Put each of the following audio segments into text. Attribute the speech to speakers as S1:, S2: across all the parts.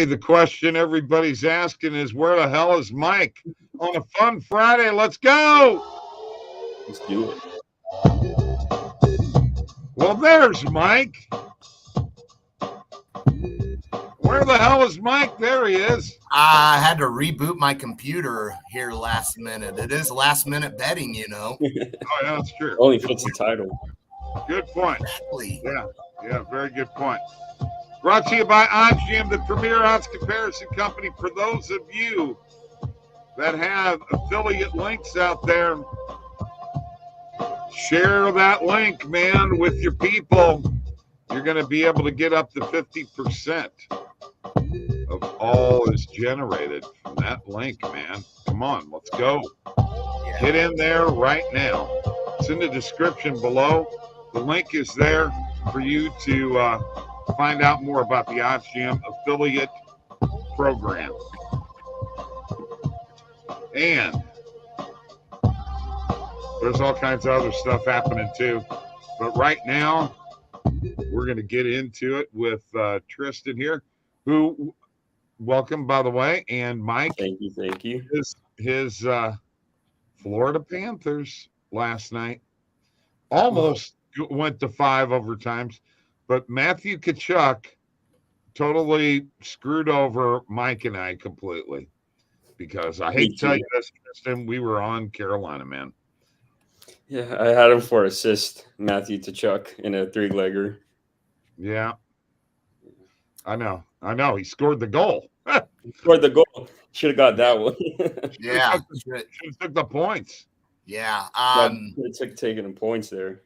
S1: Okay, the question everybody's asking is, where the hell is Mike? On a fun Friday, let's go.
S2: Let's do it.
S1: Well, there's Mike. Where the hell is Mike? There he is.
S3: I had to reboot my computer here last minute. It is last minute betting, you know.
S1: Oh, yeah, that's true.
S2: Only fits the title.
S1: Good point.
S3: Exactly.
S1: Yeah, very good point. Brought to you by OddsJam, the premier odds comparison company. For those of you that have affiliate links out there, share that link, man, with your people. You're going to be able to get up to 50% of all is generated from that link, man. Come on, let's go. Get in there right now. It's in the description below. The link is there for you to find out more about the OddsJam Affiliate Program. And there's all kinds of other stuff happening too. But right now, we're going to get into it with Tristan here, who, welcome, by the way, and Mike.
S2: Thank you.
S1: His Florida Panthers last night almost went to 5 overtimes, but Matthew Tkachuk totally screwed over Mike and I completely, because I hate to tell you this, Tristan, we were on Carolina, man.
S2: Yeah, I had him for assist, Matthew Tkachuk, in a 3-legger.
S1: Yeah. I know. He scored the goal.
S2: He scored the goal. Should have got that one.
S3: Yeah.
S1: Should have took the points.
S3: Yeah.
S2: It took taking the points there.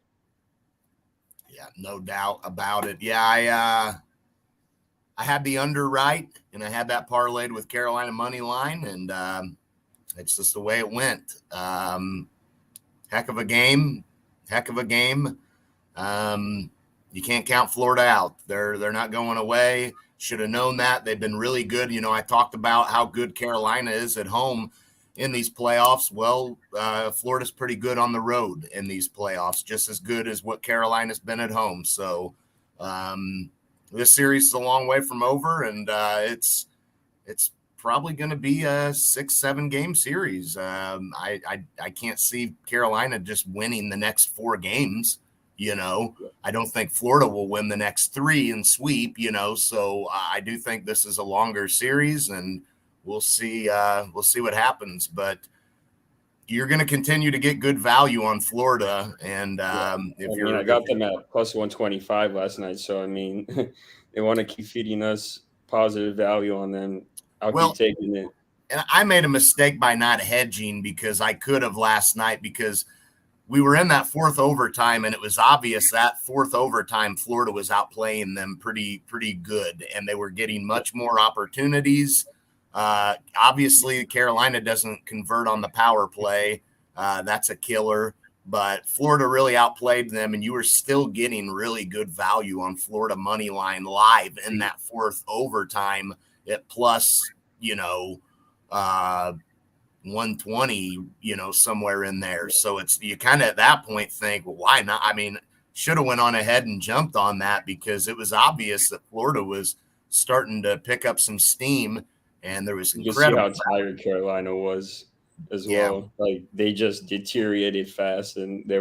S3: Yeah, no doubt about it. Yeah, I had the under right, and I had that parlayed with Carolina money line, and it's just the way it went. Heck of a game. You can't count Florida out. They're not going away. Should have known that. They've been really good. You know, I talked about how good Carolina is at home in these playoffs. Well, Florida's pretty good on the road in these playoffs, just as good as what Carolina's been at home. So this series is a long way from over, and it's probably going to be a 6-7 game series. I can't see Carolina just winning the next 4 games. You know, I don't think Florida will win the next 3 and sweep, you know, so I do think this is a longer series, and we'll see what happens, but you're going to continue to get good value on Florida. And
S2: I got them at plus 125 last night. So, I mean, they want to keep feeding us positive value on them. I'll keep taking it.
S3: And I made a mistake by not hedging, because I could have last night, because we were in that 4th overtime, and it was obvious that 4th overtime Florida was outplaying them pretty good, and they were getting much more opportunities. Obviously, Carolina doesn't convert on the power play. That's a killer. But Florida really outplayed them, and you were still getting really good value on Florida money line live in that 4th overtime at plus, 120, somewhere in there. So you kind of at that point think, well, why not? I mean, should have went on ahead and jumped on that, because it was obvious that Florida was starting to pick up some steam, and there was incredible.
S2: You see how tired Carolina was as well. Like, they just deteriorated fast, and they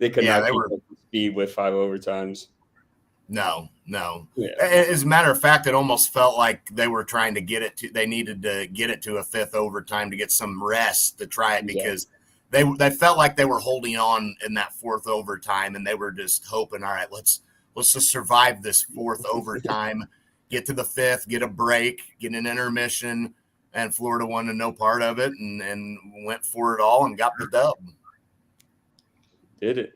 S2: could not keep up the speed with 5 overtimes.
S3: No.
S2: Yeah.
S3: As a matter of fact, it almost felt like they were trying to they needed to get it to a 5th overtime to get some rest to try it, because they felt like they were holding on in that 4th overtime, and they were just hoping, all right, let's just survive this 4th overtime, get to the 5th, get a break, get an intermission, and Florida wanted no part of it and went for it all and got the dub.
S2: Did it.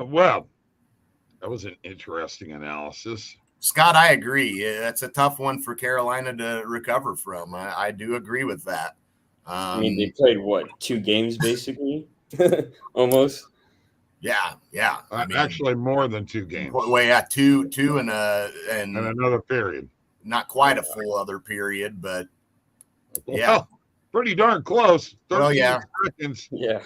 S1: Well, that was an interesting analysis.
S3: Scott, I agree. That's a tough one for Carolina to recover from. I do agree with that.
S2: I mean, they played, 2 games basically? Almost.
S3: Yeah.
S1: I mean, actually, more than 2 games.
S3: Well, yeah, two and
S1: another period.
S3: Not quite a full other period, but
S1: pretty darn close.
S3: 13
S1: seconds.
S2: Yeah.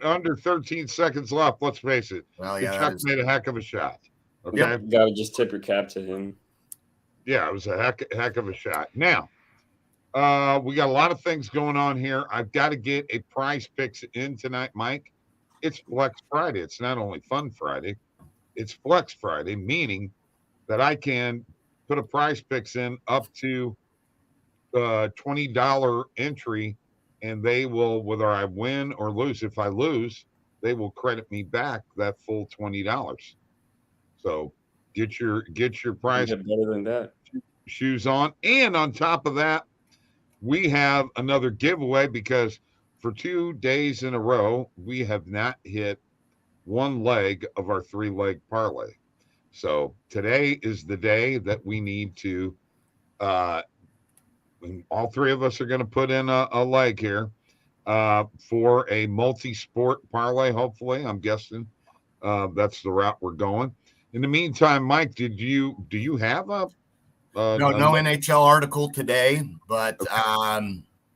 S1: Under 13 seconds left. Let's face it.
S3: Well, yeah,
S1: Chuck made a heck of a shot. Okay.
S2: Yep. You gotta just tip your cap to him.
S1: Yeah, it was a heck of a shot. Now, we got a lot of things going on here. I've got to get a prize picks in tonight, Mike. It's Flex Friday. It's not only Fun Friday, it's Flex Friday, meaning that I can put a prize picks in up to $20 entry, and they will, whether I win or lose, if I lose, they will credit me back that full $20. So get your prize
S2: Get better than that.
S1: shoes on. And on top of that, we have another giveaway because for 2 days in a row, we have not hit one leg of our 3-leg parlay. So today is the day that we need to, all three of us are going to put in a leg here for a multi-sport parlay, hopefully. I'm guessing that's the route we're going. In the meantime, Mike, do you have a
S3: no NHL article today, but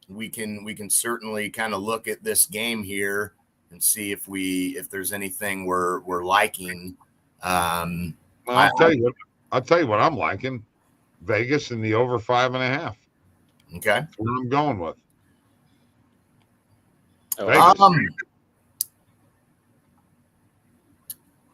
S3: we can certainly kind of look at this game here and see if there's anything we're liking.
S1: Well, I'll tell you what I'm liking. Vegas in the over 5.5.
S3: Okay,
S1: That's what I'm going with.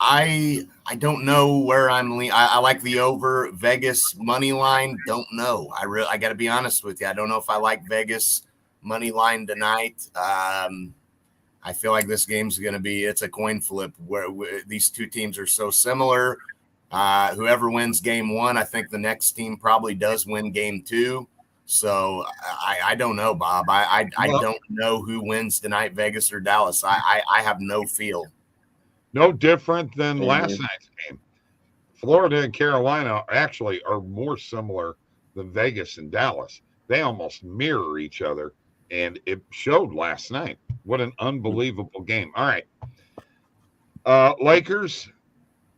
S3: I don't know where I'm leaning. I like the over. Vegas money line. Don't know. I got to be honest with you. I don't know if I like Vegas money line tonight. I feel like this game's going to be, it's a coin flip where these two teams are so similar. Whoever wins game one, I think the next team probably does win game two. So I don't know, Bob. I don't know who wins tonight, Vegas or Dallas. I have no feel.
S1: No different than last night's game. Florida and Carolina actually are more similar than Vegas and Dallas. They almost mirror each other, and it showed last night. What an unbelievable game. All right. Lakers,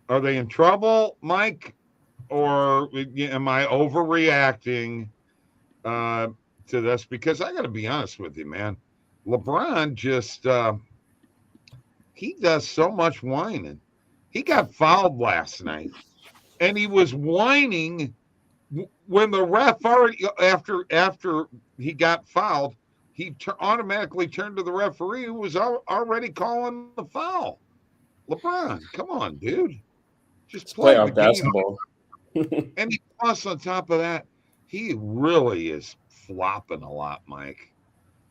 S1: are they in trouble, Mike? Or am I overreacting to this? Because I got to be honest with you, man. LeBron just he does so much whining. He got fouled last night, and he was whining when the ref already after he got fouled. He automatically turned to the referee who was already calling the foul. LeBron, come on, dude. Just play the basketball. And plus, on top of that, he really is flopping a lot, Mike.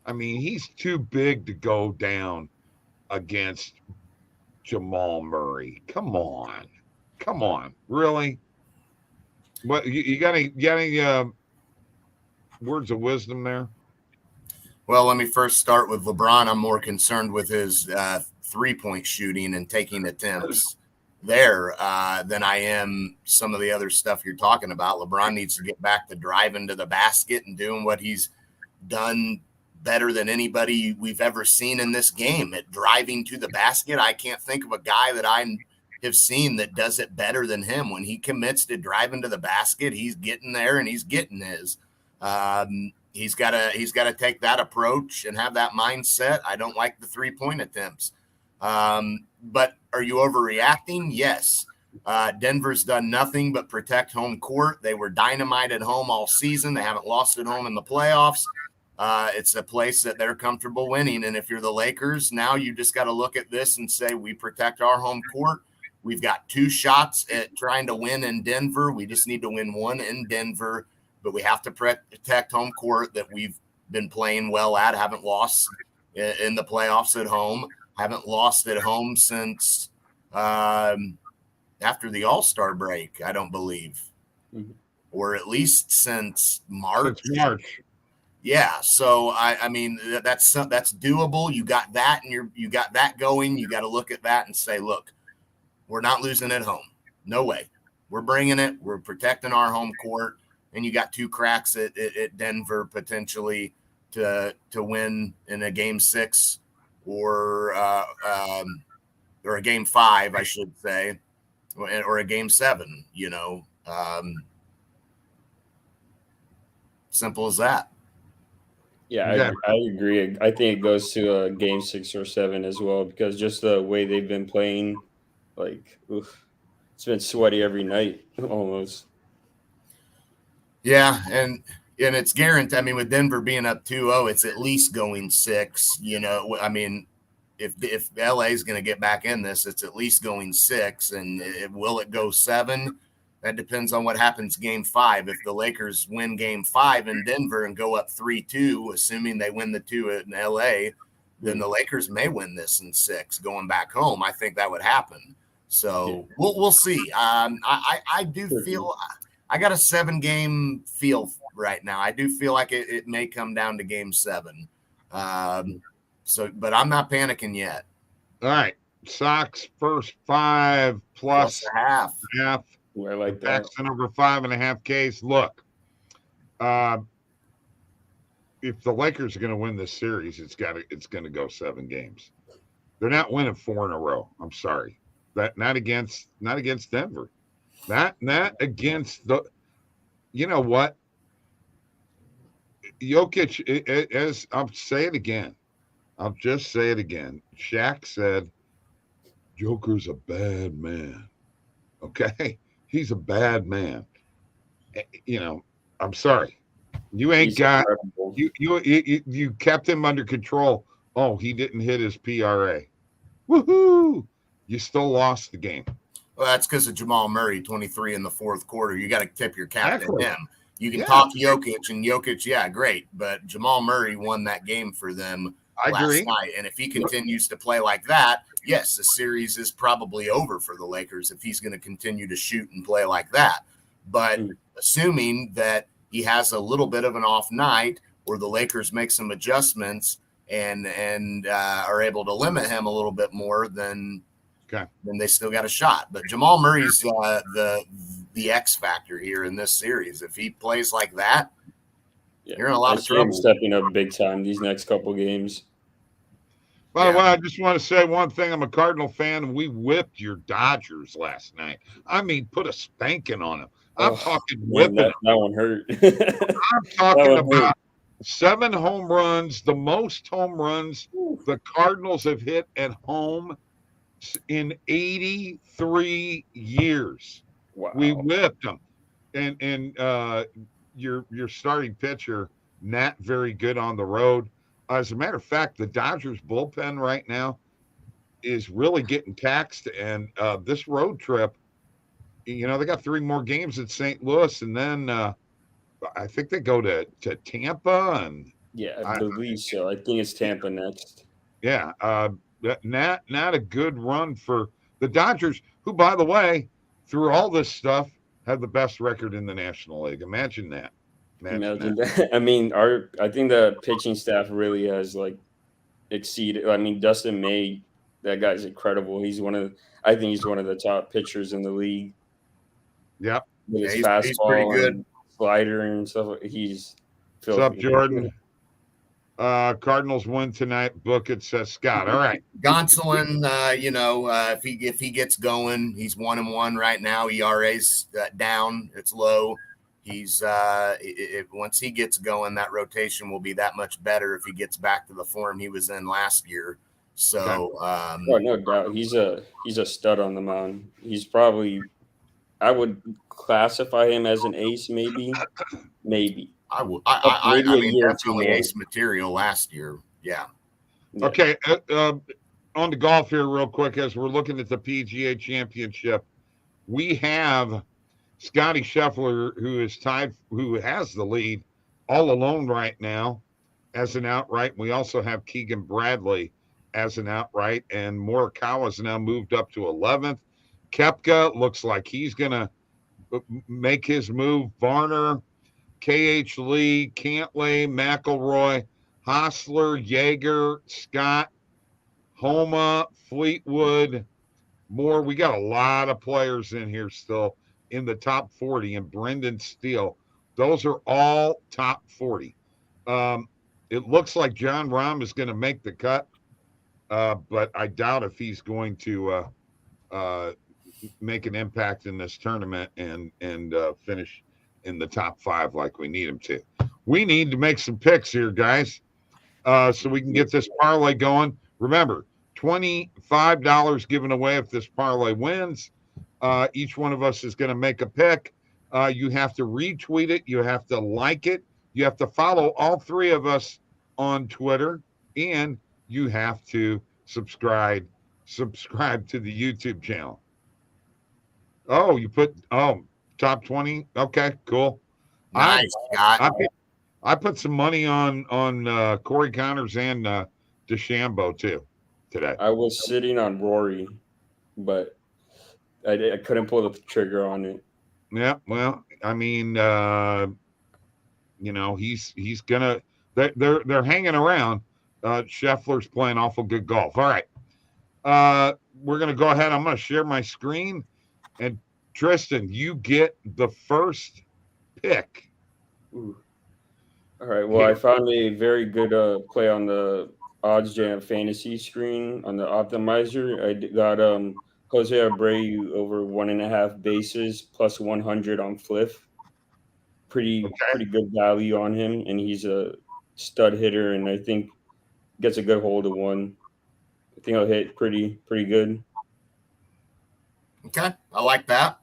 S1: I mean, he's too big to go down against Jamal Murray. Come on, really? What you got any words of wisdom there?
S3: Well, let me first start with LeBron. I'm more concerned with his 3-point shooting and taking attempts there than I am some of the other stuff you're talking about. LeBron needs to get back to driving to the basket and doing what he's done better than anybody we've ever seen in this game at driving to the basket. I can't think of a guy that I have seen that does it better than him. When he commits to driving to the basket, he's getting there and he's getting his. He's got to take that approach and have that mindset. I don't like the 3-point attempts. But are you overreacting? Yes. Denver's done nothing but protect home court. They were dynamite at home all season. They haven't lost at home in the playoffs. It's a place that they're comfortable winning. And if you're the Lakers, now you just got to look at this and say, we protect our home court. We've got 2 shots at trying to win in Denver. We just need to win one in Denver, but we have to protect home court that we've been playing well at, haven't lost in the playoffs at home, haven't lost at home since after the All-Star break, I don't believe, or at least since March. Yeah, so I mean that's doable. You got that, and you got that going. You got to look at that and say, look, we're not losing at home. No way. We're bringing it. We're protecting our home court, and you got 2 cracks at Denver potentially to win in a game 6 or a game 5, I should say, or a game 7. You know, simple as that.
S2: Yeah, I agree. I think it goes to a game 6 or 7 as well, because just the way they've been playing, like, it's been sweaty every night almost.
S3: Yeah, and it's guaranteed. I mean, with Denver being up 2-0, it's at least going 6. You know, I mean, if LA is going to get back in this, it's at least going 6. And will it go 7? That depends on what happens game 5. If the Lakers win game 5 in Denver and go up 3-2, assuming they win the 2 in LA, then the Lakers may win this in 6 going back home. I think that would happen. So we'll see. I do feel I got a 7-game feel right now. I do feel like it may come down to game 7. But I'm not panicking yet.
S1: All right. Sox first 5 plus
S3: a half.
S1: I
S2: like that.
S1: Paxton over 5.5 Ks. Look, if the Lakers are going to win this series, it's going to go 7 games. They're not winning 4 in a row. I'm sorry. Not against Denver. Not against the. You know what? Jokic, as I'll say it again. I'll just say it again. Shaq said, "Joker's a bad man." Okay, he's a bad man. You know, I'm sorry. You ain't got you kept him under control. Oh, he didn't hit his PRA. Woohoo! You still lost the game.
S3: Well, that's because of Jamal Murray, 23 in the fourth quarter. You got to tip your cap to him. You can talk Jokic, and Jokic, yeah, great. But Jamal Murray won that game for them last night. And if he continues to play like that, yes, the series is probably over for the Lakers if he's going to continue to shoot and play like that. But assuming that he has a little bit of an off night or the Lakers make some adjustments and are able to limit him a little bit more, then they still got a shot. But Jamal Murray's the X factor here in this series. If he plays like that, you're in a lot of trouble.
S2: Stepping up big time these next couple games.
S1: By the way, I just want to say one thing. I'm a Cardinal fan, and we whipped your Dodgers last night. I mean, put a spanking on them. I'm talking whipping.
S2: That one hurt.
S1: I'm talking about 7 home runs, the most home runs the Cardinals have hit at home in 83 years.
S2: Wow.
S1: We whipped them. And your starting pitcher, not very good on the road. As a matter of fact, the Dodgers bullpen right now is really getting taxed. And this road trip, you know, they got 3 more games at St. Louis, and then I think they go to Tampa. And
S2: I believe so. I think it's Tampa next.
S1: Yeah, not a good run for the Dodgers, who, by the way, through all this stuff, have the best record in the National League. Imagine that. Imagine that.
S2: I mean, I think the pitching staff really has exceeded. I mean, Dustin May, that guy's incredible. I think he's one of the top pitchers in the league.
S1: Yep.
S2: With his fastball,
S3: he's pretty good.
S2: And slider and stuff. He's
S1: filthy. What's up, Jordan? Cardinals win tonight. Book it, says Scott. All right.
S3: Gonsolin, if he gets going, he's 1-1 right now. ERA's down. It's low. He's once he gets going, that rotation will be that much better if he gets back to the form he was in last year. So,
S2: no doubt, he's a stud on the mound. He's probably, I would classify him as an ace, maybe.
S3: I would. I mean, definitely ace material last year. Yeah.
S1: Okay. On to golf here real quick as we're looking at the PGA Championship. We have Scotty Scheffler, who has the lead all alone right now as an outright. We also have Keegan Bradley as an outright, and Morikawa's now moved up to 11th. Koepka looks like he's going to make his move. Varner, K.H. Lee, Cantlay, McIlroy, Hostler, Jaeger, Scott, Homa, Fleetwood, Moore. We got a lot of players in here still in the top 40, and Brendan Steele. Those are all top 40. It looks like John Rahm is going to make the cut, but I doubt if he's going to make an impact in this tournament and finish in the top 5 like we need him to. We need to make some picks here, guys, so we can get this parlay going. Remember, $25 given away if this parlay wins. Each one of us is going to make a pick. You have to retweet it. You have to like it. You have to follow all three of us on Twitter, and you have to subscribe to the YouTube channel. Oh, you put top 20. Okay, cool.
S3: Nice, Scott.
S1: I put some money on Corey Connors and DeChambeau too today.
S2: I was sitting on Rory, but I couldn't pull the trigger on it.
S1: Yeah, well, I mean, he's gonna. They're hanging around. Scheffler's playing awful good golf. All right, we're gonna go ahead. I'm gonna share my screen, and Tristan, you get the first pick.
S2: Ooh. All right. Well, I found a very good play on the OddsJam fantasy screen on the optimizer. I got Jose Abreu over 1.5 bases plus 100 on Fliff. Pretty good value on him, and he's a stud hitter, and I think gets a good hold of one. I think I'll hit pretty good.
S3: Okay, I like that.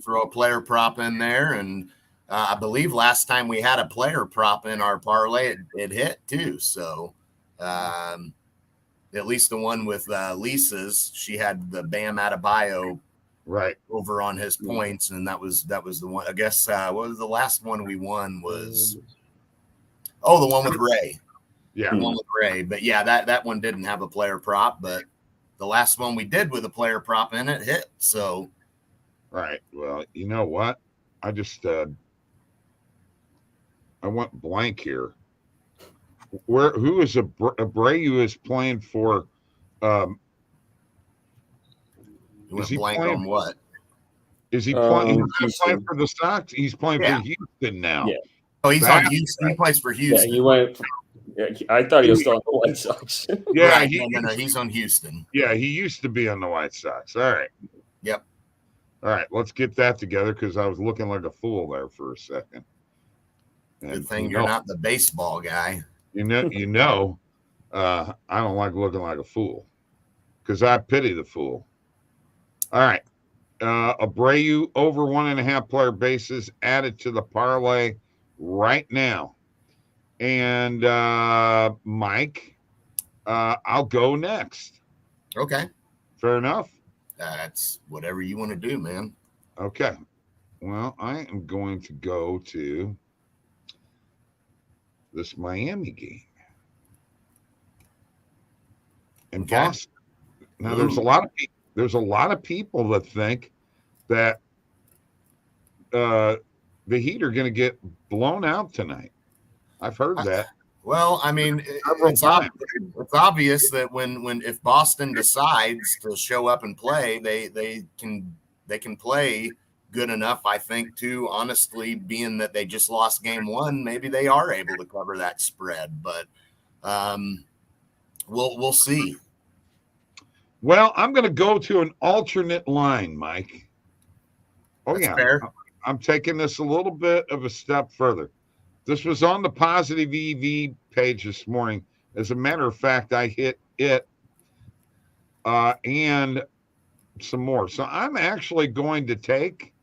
S3: Throw a player prop in there, and I believe last time we had a player prop in our parlay, it hit too. So at least the one with Lisa's, she had the Bam Adebayo
S1: right
S3: over on his points, and that was the one. I guess what was the last one we won was the one with Ray.
S1: Yeah,
S3: the one with Ray. But yeah, that one didn't have a player prop, but the last one we did with a player prop in it hit. So
S1: right. Well, you know what? I just I went blank here. Who is Abreu is playing for?
S3: You went blank on what?
S1: Is he playing? He's playing for the Sox. He's playing for Houston now.
S2: Yeah.
S3: Oh, he's on Houston. He plays for Houston.
S2: Yeah, he went. I thought he was still on the White Sox.
S3: Yeah, right. No, he's on Houston.
S1: Yeah, he used to be on the White Sox. All right.
S3: Yep.
S1: All right, let's get that together because I was looking like a fool there for a second.
S3: Good thing you're not the baseball guy.
S1: I don't like looking like a fool because I pity the fool. All right. Abreu over 1.5 player bases added to the parlay right now. And Mike, I'll go next.
S3: Okay.
S1: Fair enough?
S3: That's whatever you want to do, man.
S1: Okay. Well, I am going to go to this Miami game in Boston. Now, there's a lot of people that think that the Heat are going to get blown out tonight. I've heard that.
S3: Well, I mean, it's obvious that when if Boston decides to show up and play, they can play good enough, I think, to honestly, being that they just lost game one, maybe they are able to cover that spread. But we'll see.
S1: Well, I'm going to go to an alternate line, Mike. Oh,
S3: That's fair.
S1: I'm taking this a little bit of a step further. This was on the Positive EV page this morning. As a matter of fact, I hit it and some more. So I'm actually going to take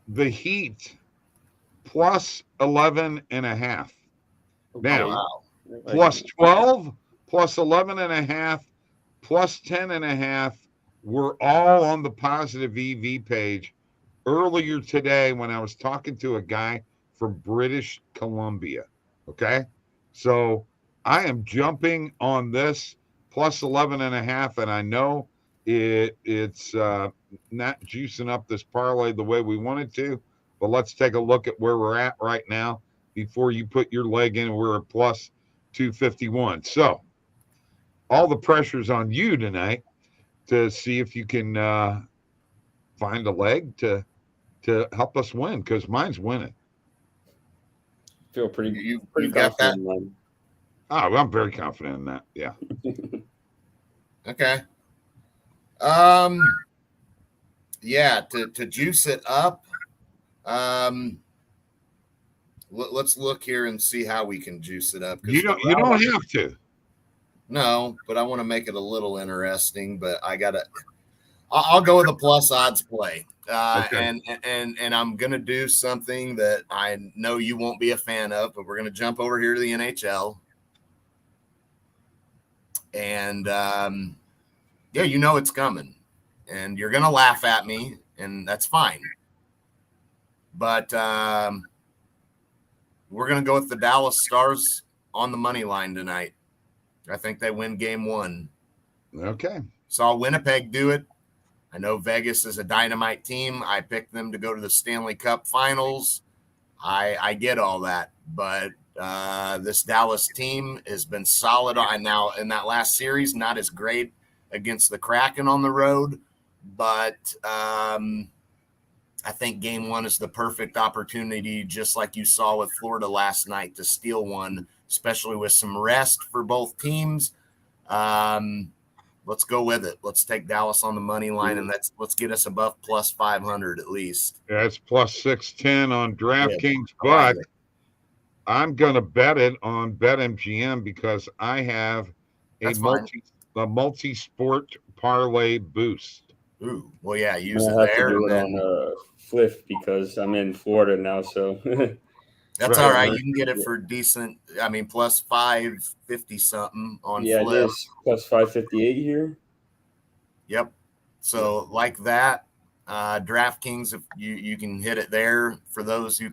S1: the Heat plus 11.5. Now, plus 12, plus 11.5, plus 10.5. We're all on the Positive EV page. Earlier today when I was talking to a guy from British Columbia. Okay. So I am jumping on this plus 11.5. And I know it's not juicing up this parlay the way we wanted to, but let's take a look at where we're at right now before you put your leg in. We're at plus 251. So all the pressure's on you tonight to see if you can find a leg to help us win, because mine's winning.
S2: Feel pretty
S3: you got that?
S1: Oh, I'm very confident in that. Yeah.
S3: Okay. Yeah, to juice it up. Let's look here and see how we can juice it up.
S1: You don't have to.
S3: No, but I want to make it a little interesting. But I I'll go with a plus odds play.
S1: Okay.
S3: And I'm going to do something that I know you won't be a fan of, but we're going to jump over here to the NHL. And, yeah, you know it's coming. And you're going to laugh at me, and that's fine. But we're going to go with the Dallas Stars on the money line tonight. I think they win game 1.
S1: Okay.
S3: Saw Winnipeg do it. I know Vegas is a dynamite team. I picked them to go to the Stanley Cup Finals. I get all that, but this Dallas team has been solid. Now in that last series, not as great against the Kraken on the road, but I think game 1 is the perfect opportunity, just like you saw with Florida last night, to steal one, especially with some rest for both teams. Let's go with it. Let's take Dallas on the money line, and let's get us above plus 500 at least.
S1: Yeah, it's plus 610 on DraftKings, but I'm going to bet it on BetMGM because I have a multi-sport parlay boost.
S3: Ooh, well, yeah, use it
S2: I have
S3: there.
S2: to do it on Fliff because I'm in Florida now, so
S3: that's all right. You can get it for decent. I mean, plus 550 something on
S2: Fliff. It is plus 558 here.
S3: Yep. So like that, DraftKings, if you can hit it there for those who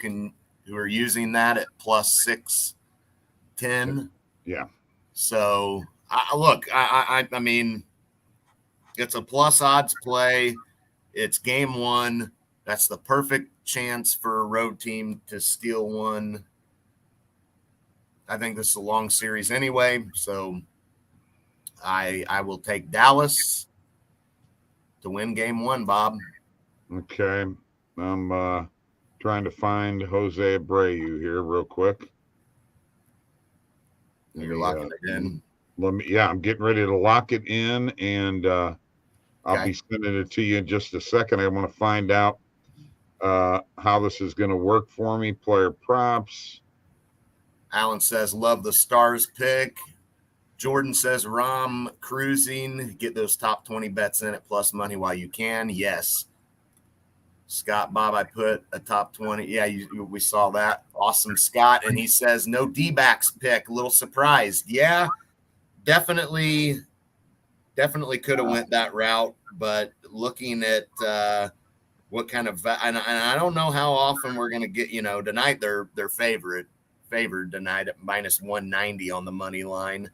S3: are using that at plus 610.
S1: Yeah.
S3: So I mean, it's a plus odds play. It's game 1. That's the perfect chance for a road team to steal one. I think this is a long series anyway, so I will take Dallas to win game 1, Bob.
S1: Okay. I'm trying to find Jose Abreu here real quick.
S3: You're locking it in.
S1: I'm getting ready to lock it in, and I'll be sending it to you in just a second. I want to find out how this is going to work for me. Player props.
S3: Alan says, love the Stars pick. Jordan says, Rom cruising. Get those top 20 bets in at plus money while you can. Yes. Scott, Bob, I put a top 20. Yeah, we saw that. Awesome, Scott. And he says, no D-backs pick. A little surprised. Yeah, definitely could have went that route. But looking at what kind of – and I don't know how often we're going to get – tonight they're favored tonight at minus 190 on the money line.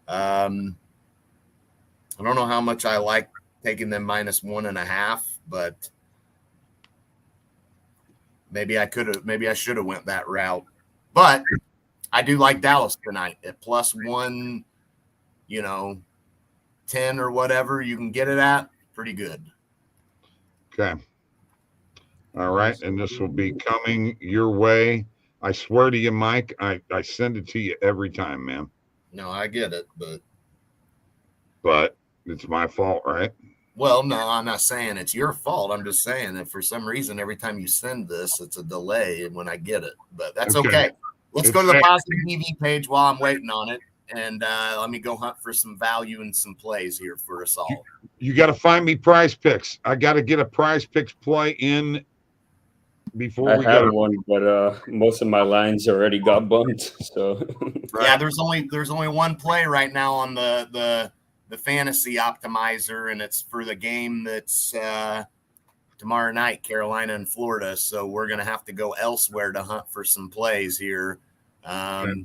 S3: I don't know how much I like taking them minus 1.5, but maybe I should have went that route. But I do like Dallas tonight at plus 1, 10 or whatever you can get it at. Pretty good.
S1: Okay. All right. And this will be coming your way. I swear to you, Mike, I send it to you every time, man.
S3: No, I get it,
S1: but it's my fault, right?
S3: Well, no, I'm not saying it's your fault. I'm just saying that for some reason, every time you send this, it's a delay when I get it. But that's okay. Let's go to the Positive TV page while I'm waiting on it, and let me go hunt for some value and some plays here for us all.
S1: You got to find me Prize Picks. I got to get a Prize Picks play in before we go.
S2: I have one, but most of my lines already got bumped. So
S3: yeah, there's only one play right now on the fantasy optimizer, and it's for the game that's tomorrow night, Carolina and Florida. So we're gonna have to go elsewhere to hunt for some plays here.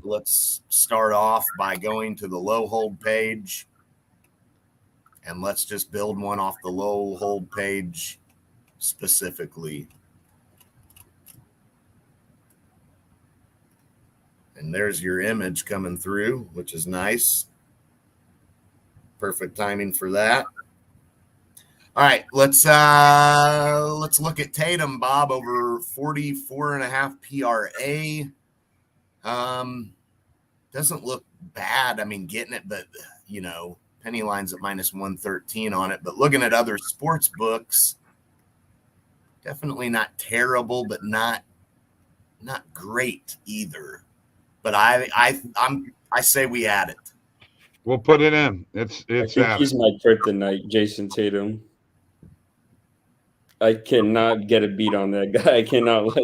S3: Let's start off by going to the low hold page, and let's just build one off the low hold page specifically. And there's your image coming through, which is nice. Perfect timing for that. All right, let's look at Tatum, Bob, over 44.5 PRA. Doesn't look bad. I mean, getting it, but penny line's at minus 113 on it. But looking at other sports books, definitely not terrible, but not great either. But I say we add it.
S1: We'll put it in. It's
S2: he's my kryptonite, Jason Tatum. I cannot get a beat on that guy. I cannot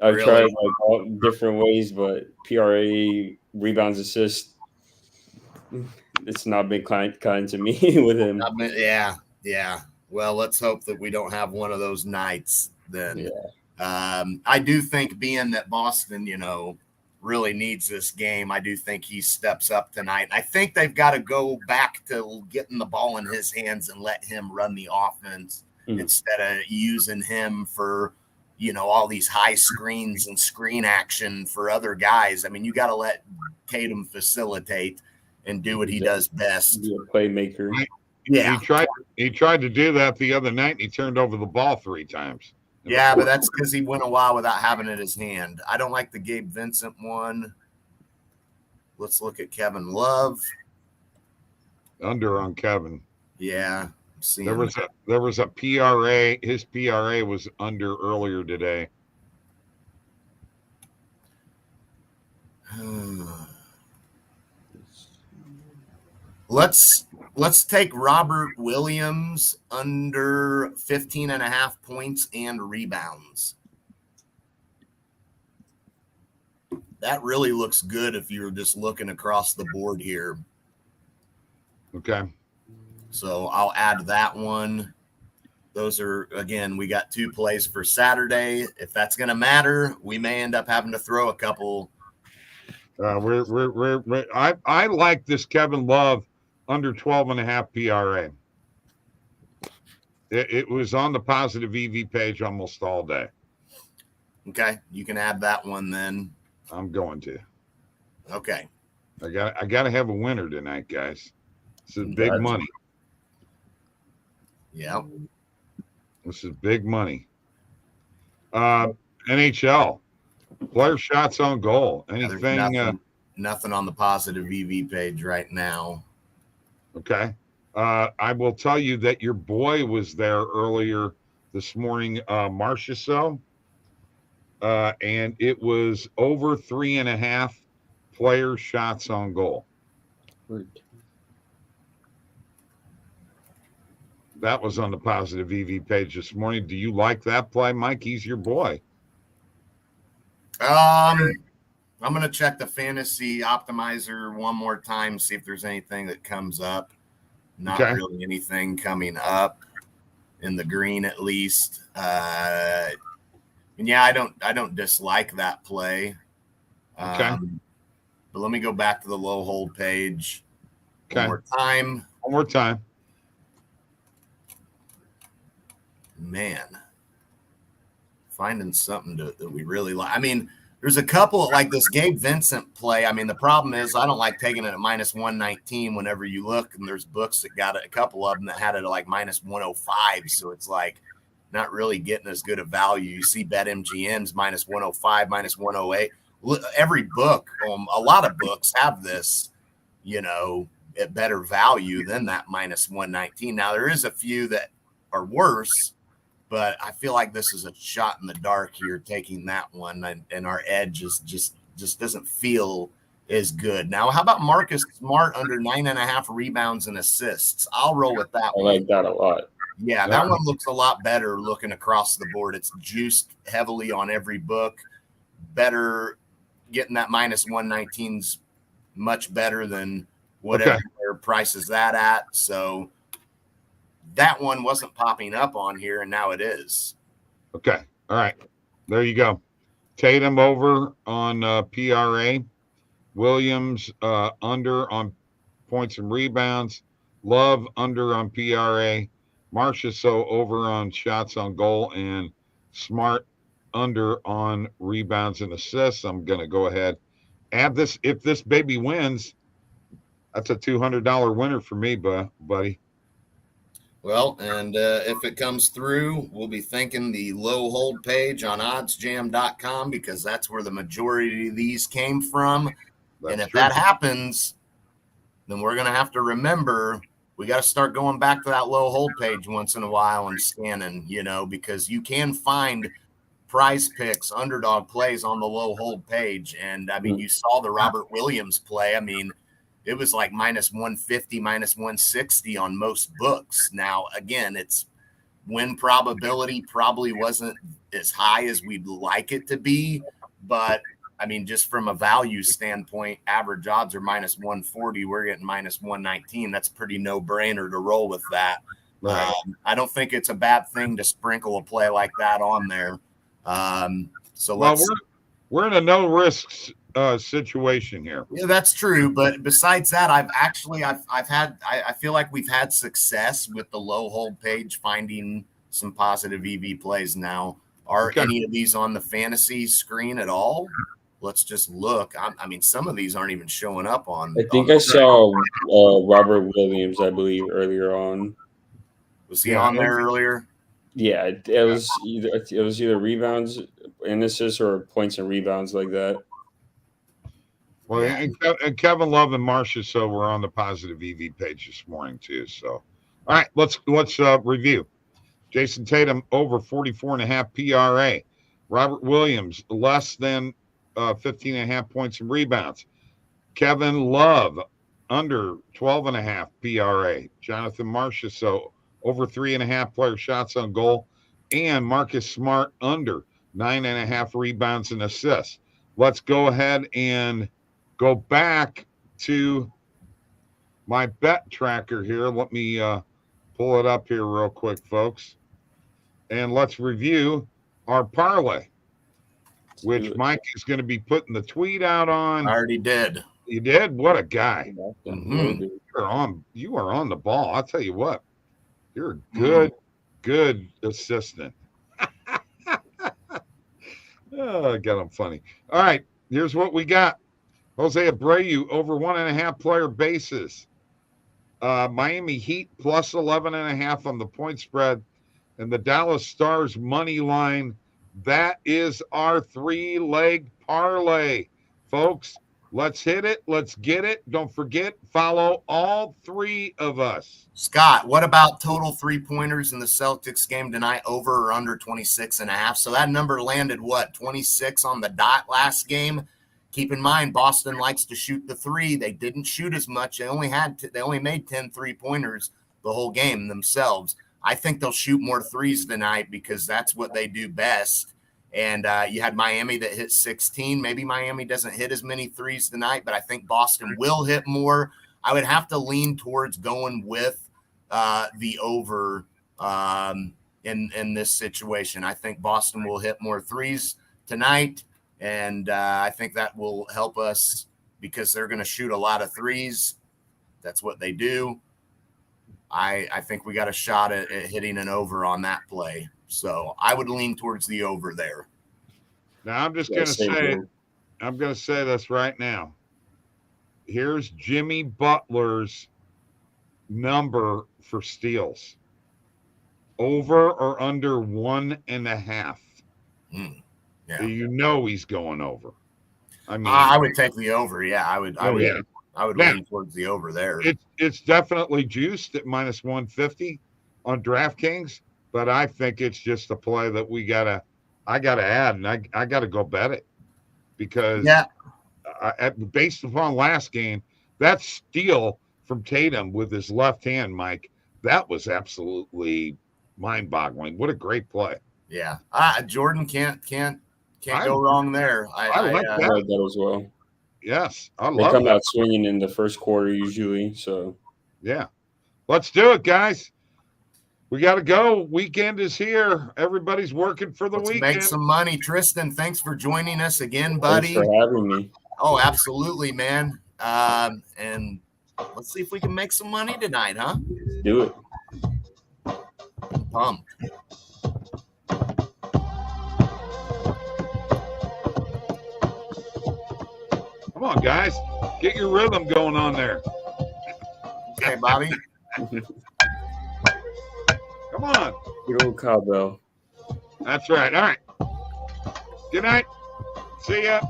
S2: I've
S3: Really?
S2: tried all different ways, but PRA, rebounds, assists, it's not been kind to me with him.
S3: Yeah. Well, let's hope that we don't have one of those nights then.
S2: Yeah.
S3: I do think, being that Boston, really needs this game, I do think he steps up tonight. I think they've got to go back to getting the ball in his hands and let him run the offense instead of using him for, all these high screens and screen action for other guys. I mean, you got to let Tatum facilitate and do what he does best.
S2: Be a playmaker.
S3: Yeah.
S1: He tried to do that the other night, and he turned over the ball 3 times.
S3: Yeah, but that's because he went a while without having it in his hand. I don't like the Gabe Vincent one. Let's look at Kevin Love.
S1: Under on Kevin.
S3: Yeah.
S1: There was a PRA. His PRA was under earlier today.
S3: Let's take Robert Williams under 15.5 points and rebounds. That really looks good if you're just looking across the board here.
S1: Okay.
S3: So I'll add that one. Those are, again, we got 2 plays for Saturday. If that's going to matter, we may end up having to throw a couple.
S1: I like this Kevin Love under 12.5 PRA. It was on the positive EV page almost all day.
S3: Okay, you can add that one then.
S1: I'm going to.
S3: Okay.
S1: I got to have a winner tonight, guys. This is big money.
S3: Yeah.
S1: This is big money. NHL. Player shots on goal. Anything?
S3: Nothing on the positive EV page right now.
S1: Okay. I will tell you that your boy was there earlier this morning, Marchessault, and it was over 3.5 player shots on goal. That was on the positive EV page this morning. Do you like that play, Mike? He's your boy.
S3: I'm going to check the fantasy optimizer one more time, see if there's anything that comes up. Not really anything coming up in the green, at least. And yeah, I don't dislike that play. But let me go back to the low hold page one more time. Man, finding something that we really like. I mean, there's a couple like this Gabe Vincent play. I mean, the problem is I don't like taking it at -119 whenever you look, and there's books that got it, a couple of them that had it at like -105. So it's like not really getting as good a value. You see BetMGM's -105, -108. Every book, a lot of books have this, at better value than that -119. Now, there is a few that are worse, but I feel like this is a shot in the dark here, taking that one, and our edge is just doesn't feel as good. Now, how about Marcus Smart under 9.5 rebounds and assists? I'll roll with that one.
S2: I like that a lot.
S3: Yeah, that one looks a lot better looking across the board. It's juiced heavily on every book. Better getting that -119's much better than whatever their price is that at. So that one wasn't popping up on here, and now it is.
S1: Okay. All right. There you go. Tatum over on PRA. Williams under on points and rebounds. Love under on PRA. Marchessault over on shots on goal, and Smart under on rebounds and assists. I'm going to go ahead. Add this. If this baby wins, that's a $200 winner for me, buddy.
S3: Well, and if it comes through, we'll be thanking the low hold page on oddsjam.com, because that's where the majority of these came from. And if that happens, then we're going to have to remember we got to start going back to that low hold page once in a while and scanning, because you can find prize picks, underdog plays on the low hold page. And I mean, you saw the Robert Williams play. I mean, it was like -150, -160 on most books. Now, again, it's win probability probably wasn't as high as we'd like it to be. But, I mean, just from a value standpoint, average odds are minus 140. We're getting minus 119. That's a pretty no-brainer to roll with that.
S1: Right.
S3: I don't think it's a bad thing to sprinkle a play like that on there.
S1: We're in a no-risks situation here.
S3: Yeah, that's true. But besides that, I feel like we've had success with the low hold page finding some positive EV plays now. Are any of these on the fantasy screen at all? Let's just look. I mean, some of these aren't even showing up on.
S2: I think I saw Robert Williams, I believe, earlier on.
S3: Was he on there earlier?
S2: Yeah, it was either rebounds and assists or points and rebounds like that.
S1: Well, and Kevin Love and Marcia so were on the positive EV page this morning too. So, all right, let's review. Jason Tatum over 44.5 PRA. Robert Williams less than 15.5 points and rebounds. Kevin Love under 12.5 PRA. Jonathan Marcia so over 3.5 player shots on goal, and Marcus Smart under 9.5 rebounds and assists. Let's go ahead and go back to my bet tracker here. Let me pull it up here real quick, folks. And let's review our parlay, which Mike is going to be putting the tweet out on.
S3: I already did.
S1: You did? What a guy.
S3: Mm-hmm.
S1: You are on the ball. I'll tell you what. You're a good assistant. Oh, I got him funny. All right, here's what we got. Jose Abreu over 1.5 player bases. Miami Heat plus 11.5 on the point spread. And the Dallas Stars money line. That is our 3-leg parlay. Folks, let's hit it. Let's get it. Don't forget, follow all 3 of us.
S3: Scott, what about total 3-pointers in the Celtics game tonight, over or under 26.5? So that number landed, 26 on the dot last game? Keep in mind, Boston likes to shoot the 3. They didn't shoot as much. They only made 10 3-pointers the whole game themselves. I think they'll shoot more 3s tonight because that's what they do best. And you had Miami that hit 16. Maybe Miami doesn't hit as many 3s tonight, but I think Boston will hit more. I would have to lean towards going with the over in this situation. I think Boston will hit more 3s tonight, and I think that will help us because they're going to shoot a lot of 3s. That's what they do. I think we got a shot at hitting an over on that play. So I would lean towards the over there.
S1: Now I'm going to say this right now. Here's Jimmy Butler's number for steals. Over or under 1.5.
S3: Yeah.
S1: So you know he's going over. I mean,
S3: I would take the over. Yeah, I would lean towards the over there.
S1: It's definitely juiced at minus 150 on DraftKings, but I think it's just a play that I gotta add, and I gotta go bet it because based upon last game, that steal from Tatum with his left hand, Mike, that was absolutely mind-boggling. What a great play! Yeah,
S3: Jordan can't go wrong there.
S1: I like
S2: that as well.
S1: Yes,
S2: they come out swinging in the first quarter usually. So,
S1: yeah, let's do it, guys. We got to go. Weekend is here. Everybody's working for the weekend.
S3: Make some money, Tristan. Thanks for joining us again, buddy.
S2: Thanks for having me.
S3: Oh, absolutely, man. And let's see if we can make some money tonight, huh?
S2: Do it.
S3: Pumped.
S1: Come on, guys. Get your rhythm going on there.
S3: Okay, Bobby.
S1: Come on.
S2: Good old cowbell.
S1: That's right. All right. Good night. See ya.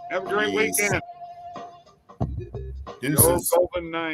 S1: Have a great weekend.
S3: Deuces.
S1: Golden night.